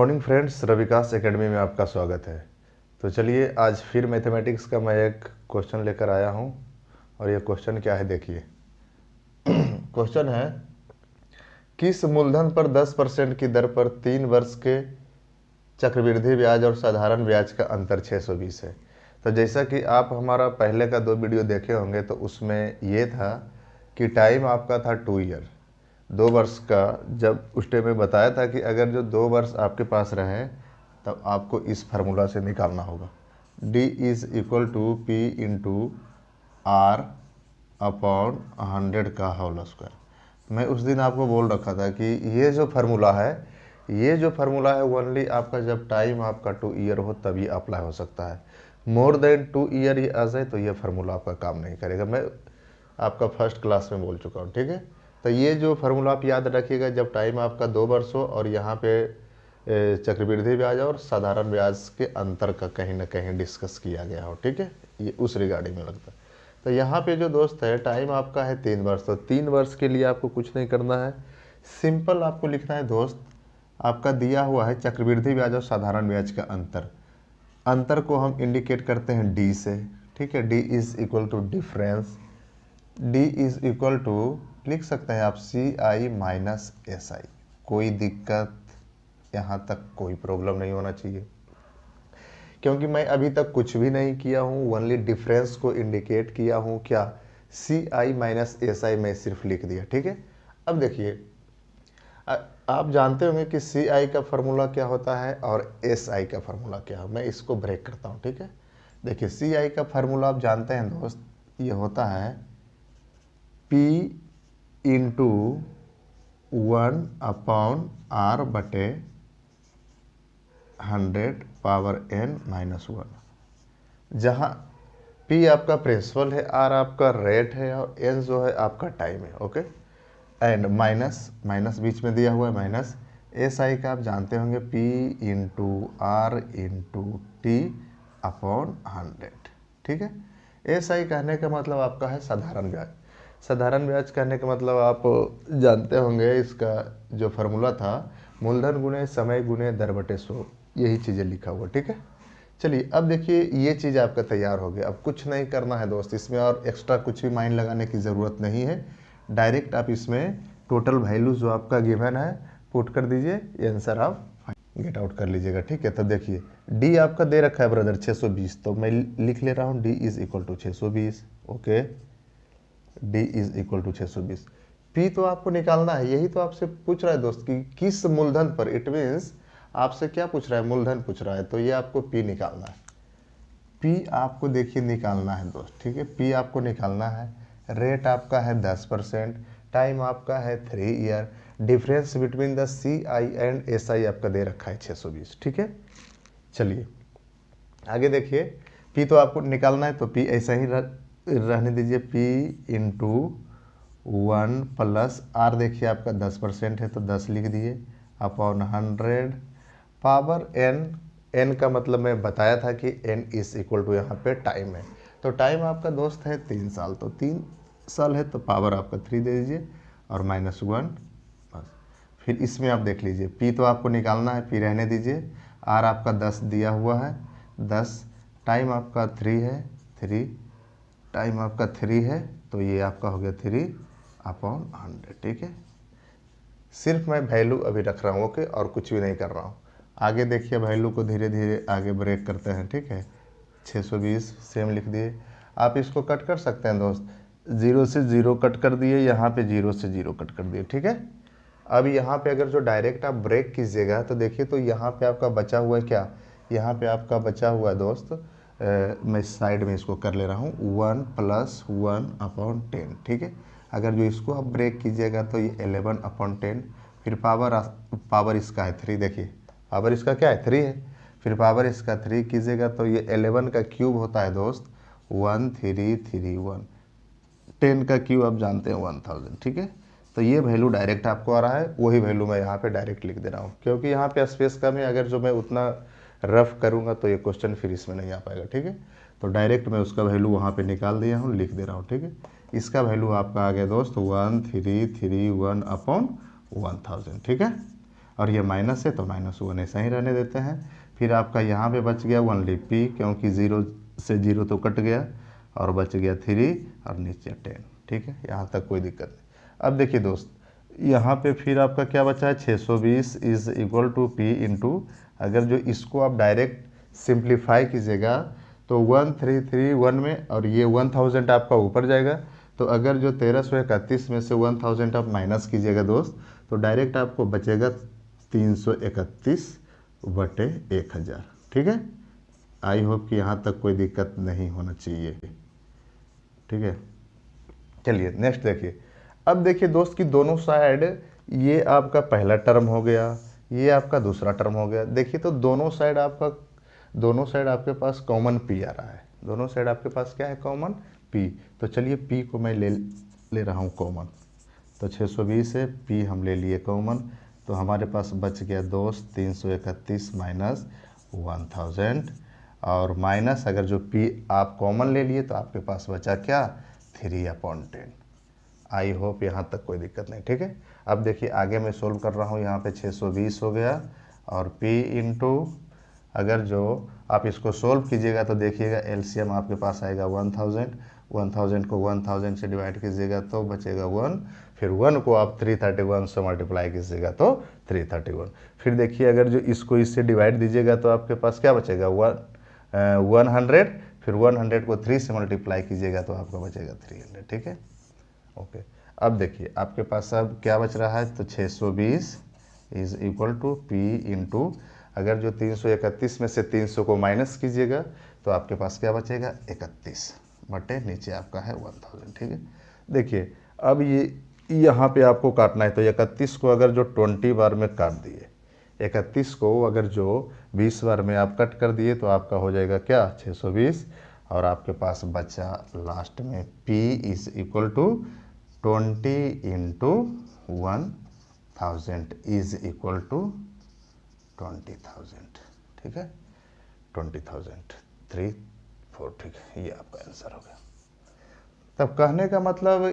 Morning friends, रविकास academy में आपका स्वागत है। तो चलिए आज फिर मैथमेटिक्स का मैं एक क्वेश्चन लेकर आया हूं और ये क्वेश्चन क्या है देखिए। क्वेश्चन है किस मूलधन पर 10% की दर पर 3 वर्ष के चक्रवृद्धि ब्याज और साधारण ब्याज का अंतर 620 है। तो जैसा कि आप हमारा पहले का 2 वीडियो देखे होंगे तो उसमें ये था कि टाइम आपका था 2 ईयर, 2 वर्ष का। जब उस टाइम में बताया था कि अगर जो 2 वर्ष आपके पास रहे तब आपको इस फार्मूला से निकालना होगा, D is equal to P into r upon 100 का होल स्क्वायर। मैं उस दिन आपको बोल रखा था कि ये जो फार्मूला है ओनली आपका जब टाइम आपका 2 ईयर हो तभी अप्लाई हो सकता है। मोर देन 2 ईयर ये आ जाए तो ये फार्मूला आपका काम नहीं करेगा। मैं आपका फर्स्ट क्लास में बोल चुका हूँ, ठीक है। तो ये जो फार्मूला आप याद रखिएगा, जब टाइम आपका 2 वर्ष हो और यहाँ पे चक्रवृद्धि ब्याज और साधारण ब्याज के अंतर का कहीं ना कहीं डिस्कस किया गया हो, ठीक है। ये उस रिगार्डिंग में लगता है। तो यहाँ पे जो दोस्त है टाइम आपका है 3 वर्ष, तो 3 वर्ष के लिए आपको कुछ नहीं करना है, सिंपल आपको लिखना है दोस्त। आपका दिया हुआ है चक्रवृद्धि ब्याज और साधारण ब्याज का अंतर को हम इंडिकेट करते हैं डी से, ठीक है। D is equal to difference, D is equal to लिख सकते हैं आप CI माइनस SI। कोई दिक्कत यहाँ तक, कोई प्रॉब्लम नहीं होना चाहिए, क्योंकि मैं अभी तक कुछ भी नहीं किया हूँ, ओनली डिफरेंस को इंडिकेट किया हूँ। क्या CI माइनस SI में सिर्फ लिख दिया, ठीक है। अब देखिए आप जानते होंगे कि CI का फार्मूला क्या होता है और SI का फार्मूला क्या है। मैं इसको ब्रेक करता हूँ, ठीक है। देखिए CI का फार्मूला आप जानते हैं दोस्त, ये होता है P इंटू 1 अपॉन R बटे 100 पावर n माइनस 1, जहाँ P आपका प्रिंसिपल है, R आपका रेट है और n जो है आपका टाइम है, ओके। एंड माइनस बीच में दिया हुआ है माइनस। SI का आप जानते होंगे P into R into T upon 100, ठीक है। SI कहने का मतलब आपका है साधारण ब्याज। साधारण ब्याज कहने का मतलब आप जानते होंगे, इसका जो फार्मूला था मूलधन गुणे समय गुणे दर बटे 100, यही चीज़ें लिखा हुआ, ठीक है। चलिए अब देखिए ये चीज़ आपका तैयार हो गया। अब कुछ नहीं करना है दोस्त, इसमें और एक्स्ट्रा कुछ भी माइंड लगाने की ज़रूरत नहीं है। डायरेक्ट आप इसमें टोटल वैल्यू जो आपका गिवन है पुट कर दीजिए, ये आंसर आप गेट आउट कर लीजिएगा, ठीक है। तो देखिए डी आपका दे रखा है ब्रदर 620, तो मैं लिख ले रहा हूँ D is equal to 620, okay. D is equal to 620। P तो आपको निकालना है, यही तो आपसे पूछ रहा है दोस्त कि किस मूलधन पर। इट मीन्स आपसे क्या पूछ रहा है, मूलधन पूछ रहा है, तो ये आपको पी निकालना है। पी आपको देखिए निकालना है दोस्त, ठीक है। पी आपको निकालना है। रेट आपका है 10%, टाइम आपका है 3 year, difference between the CI and SI आपका दे रखा है 620, ठीक है। चलिए आगे देखिए, पी तो आपको निकालना है तो पी ऐसा ही रहने दीजिए, P इंटू 1 प्लस R देखिए आपका 10% है तो 10 लिख दिए अपॉन 100 पावर n का मतलब मैं बताया था कि n इज इक्वल टू यहाँ पे टाइम है। तो टाइम आपका दोस्त है 3 साल, तो 3 साल है तो पावर आपका 3 दे दीजिए और माइनस 1 बस। फिर इसमें आप देख लीजिए P तो आपको निकालना है, P रहने दीजिए। R आपका 10 दिया हुआ है 10, टाइम आपका 3 है 3, टाइम आपका 3 है तो ये आपका हो गया 3 अपॉन 100, ठीक है। सिर्फ मैं वैल्यू अभी रख रहा हूँ, ओके, और कुछ भी नहीं कर रहा हूँ। आगे देखिए वैल्यू को धीरे धीरे आगे ब्रेक करते हैं, ठीक है। 620 सेम लिख दिए। आप इसको कट कर सकते हैं दोस्त, 0 से 0 कट कर दिए, यहाँ पे 0 से 0 कट कर दिए, ठीक है। अब यहाँ पे अगर जो डायरेक्ट आप ब्रेक कीजिएगा तो देखिए तो यहाँ पे आपका बचा हुआ है क्या, यहाँ पे आपका बचा हुआ है दोस्त, मैं साइड में इसको कर ले रहा हूँ 1 प्लस 1 अपॉन 10, ठीक है। अगर जो इसको आप ब्रेक कीजिएगा तो ये 11 अपॉन 10, फिर पावर इसका है 3, देखिए पावर इसका क्या है 3 है, फिर पावर इसका 3 कीजिएगा तो ये 11 का क्यूब होता है दोस्त 1331, 10 का क्यूब आप जानते हैं 1000, ठीक है। तो ये वैल्यू डायरेक्ट आपको आ रहा है, वही वैल्यू मैं यहाँ पे डायरेक्ट लिख दे रहा हूँ, क्योंकि यहाँ पे स्पेस कम है। अगर जो मैं उतना रफ करूँगा तो ये क्वेश्चन फिर इसमें नहीं आ पाएगा, ठीक है। तो डायरेक्ट मैं उसका वैल्यू वहाँ पे निकाल दिया हूँ, लिख दे रहा हूँ, ठीक है। इसका वैल्यू आपका आ गया दोस्त 1331 अपॉन 1000, ठीक है। और ये माइनस है तो -1 ऐसा ही रहने देते हैं। फिर आपका यहाँ पे बच गया ओनली p, क्योंकि 0 से 0 तो कट गया, और बच गया 3 और नीचे 10। ठीक है, यहाँ तक कोई दिक्कत नहीं। अब देखिए दोस्त, यहाँ पे फिर आपका क्या बचा है, 620 is equal to p into, अगर जो इसको आप डायरेक्ट सिंप्लीफाई कीजिएगा तो 1331 में, और ये 1000 आपका ऊपर जाएगा। तो अगर जो 1331 में से 1000 आप माइनस कीजिएगा दोस्त, तो डायरेक्ट आपको बचेगा 331/1000। ठीक है, आई होप कि यहाँ तक कोई दिक्कत नहीं होना चाहिए। ठीक है, चलिए नेक्स्ट देखिए। अब देखिए दोस्त कि दोनों साइड, ये आपका पहला टर्म हो गया, ये आपका दूसरा टर्म हो गया। देखिए तो दोनों साइड आपके पास कॉमन p आ रहा है। दोनों साइड आपके पास क्या है, कॉमन p। तो चलिए p को मैं ले रहा हूँ कॉमन। तो 620 है, p हम ले लिए कॉमन, तो हमारे पास बच गया दोस्त 331 माइनस 1000, और माइनस अगर जो p आप कॉमन ले लिए तो आपके पास बचा क्या, 3/10। आई होप यहाँ तक कोई दिक्कत नहीं। ठीक है, अब देखिए आगे मैं सोल्व कर रहा हूँ। यहाँ पे 620 हो गया, और p इंटू, अगर जो आप इसको सोल्व कीजिएगा तो देखिएगा एलसीएम आपके पास आएगा 1000 को 1000 से डिवाइड कीजिएगा तो बचेगा 1, फिर 1 को आप 331 से मल्टीप्लाई कीजिएगा तो 331। फिर देखिए अगर जो इसको इससे डिवाइड दीजिएगा तो आपके पास क्या बचेगा, 100, फिर 100 को 3 से मल्टीप्लाई कीजिएगा तो आपका बचेगा 300। ठीक है, ओके। अब देखिए आपके पास अब क्या बच रहा है, तो 620 is equal to p into, अगर जो 331 में से 300 को माइनस कीजिएगा तो आपके पास क्या बचेगा, 31 बटे नीचे आपका है 1000। ठीक है, देखिए अब ये यहाँ पे आपको काटना है, तो 31 को अगर जो 20 बार में काट दिए, 31 को अगर जो 20 बार में आप कट कर दिए तो आपका हो जाएगा क्या, 620, और आपके पास बचा लास्ट में p is equal to 20 into 1000 is equal to 20,000। ठीक है, 20,034। ठीक है, ये आपका आंसर हो गया। तब कहने का मतलब